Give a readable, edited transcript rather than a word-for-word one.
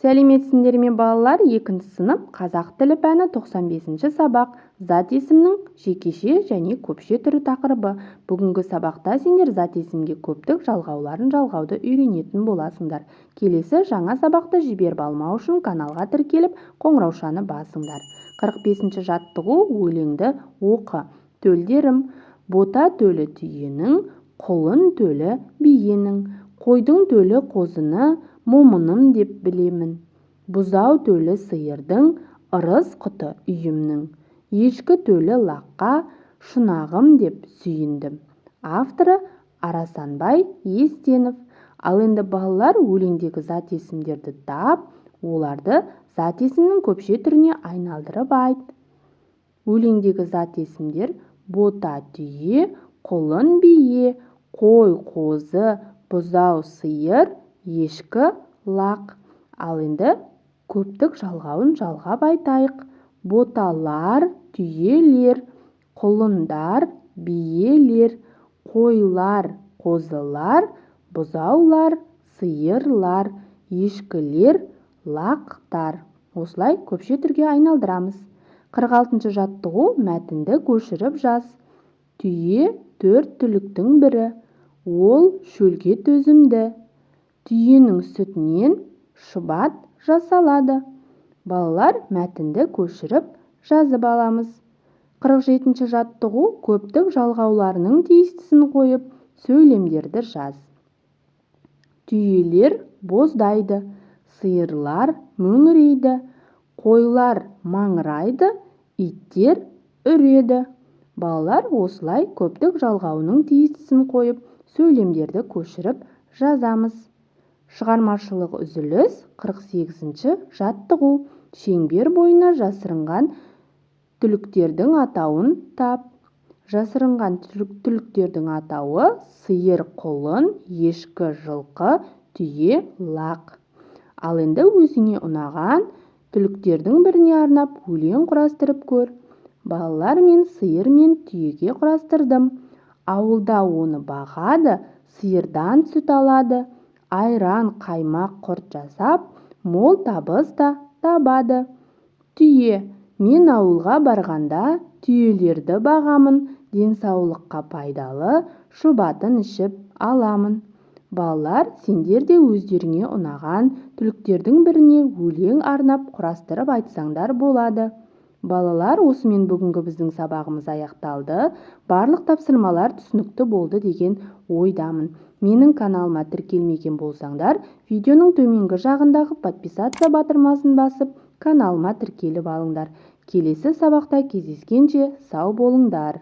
Сәлеметсіңдер ме балалар? 2 сынып қазақ тілі пәні 95-ші сабақ зат есімнің жекеше және көпше түрі тақырыбы. Бүгінгі сабақта сендер зат есімге көптік жалғауларын жалғауды үйренетін боласыңдар. Келесі жаңа сабақты жіберіп алмау үшін каналға тіркеліп қоңыраушаны басыңдар. 45-ші жаттығу өлеңді оқы. Төлдерім: бота төлі түйенің, құлын төлі биенің, қойдың төлі қозыны момыным деп білемін. Бұзау төлі сиырдың, ырыс құты үйімнің. Ешкі төлі лаққа, шұнағым деп сүйіндім. Авторы Арасанбай Естенов. Ал енді балалар өлеңдегі зат есімдерді тап, оларды зат есімнің көпше түріне айналдырып айт. Өлеңдегі зат есімдер: бота түйе, құлын бие, қой қозы, бұзау сиыр, ешкі лақ. Ал енді көптік жалғауын жалғап айтайық. Боталар түйелер, құлындар биелер, қойлар қозылар, бұзаулар сиырлар, ешкілер лақтар. Осылай көпше түрге айналдырамыз. 46-ші жаттығу мәтінді көшіріп жаз. Түйе 4 түліктің бірі, ол шөлге төзімді. Түйенің сүтінен шұбат жасалады. Балалар мәтінді көшіріп жазып аламыз. 47-ші жаттығу көптік жалғауларының тиістісін қойып сөйлемдерді жаз. Түйелер боздайды, сиырлар мөңірейді, қойлар маңырайды, иттер үреді. Балалар осылай көптік жалғауының тиістісін қойып сөйлемдерді көшіріп жазамыз. Шығармашылық үзіліс. 48-ші жаттығу. Шеңбер бойына жасырынған түліктердің атауын тап. Жасырынған түліктердің атауы: сиыр, құлын, ешкі, жылқы, түйе, лақ. Ал енді өзіңе ұнаған түліктердің біріне арнап өлең құрастырып көр. Балалар мен сиыр мен түйеге құрастырдым. Ауылда оны бағады, сиырдан сүт алады, айран, қаймақ, құрт жасап, мол табыс та табады. Түйе: мен ауылға барғанда түйелерді бағамын, денсаулыққа пайдалы, шұбатын ішіп аламын. Балалар, сендер де өздеріңе ұнаған түліктердің біріне өлең арнап құрастырып айтсаңдар болады. Балалар, осымен бүгінгі біздің сабағымыз аяқталды. Барлық тапсырмалар түсінікті болды деген ойдамын. Менің каналыма тіркелмеген болсаңдар, видеоның төменгі жағындағы подписаться батырмасын басып, каналыма тіркеліп алыңдар. Келесі сабақта кездескенше сау болыңдар.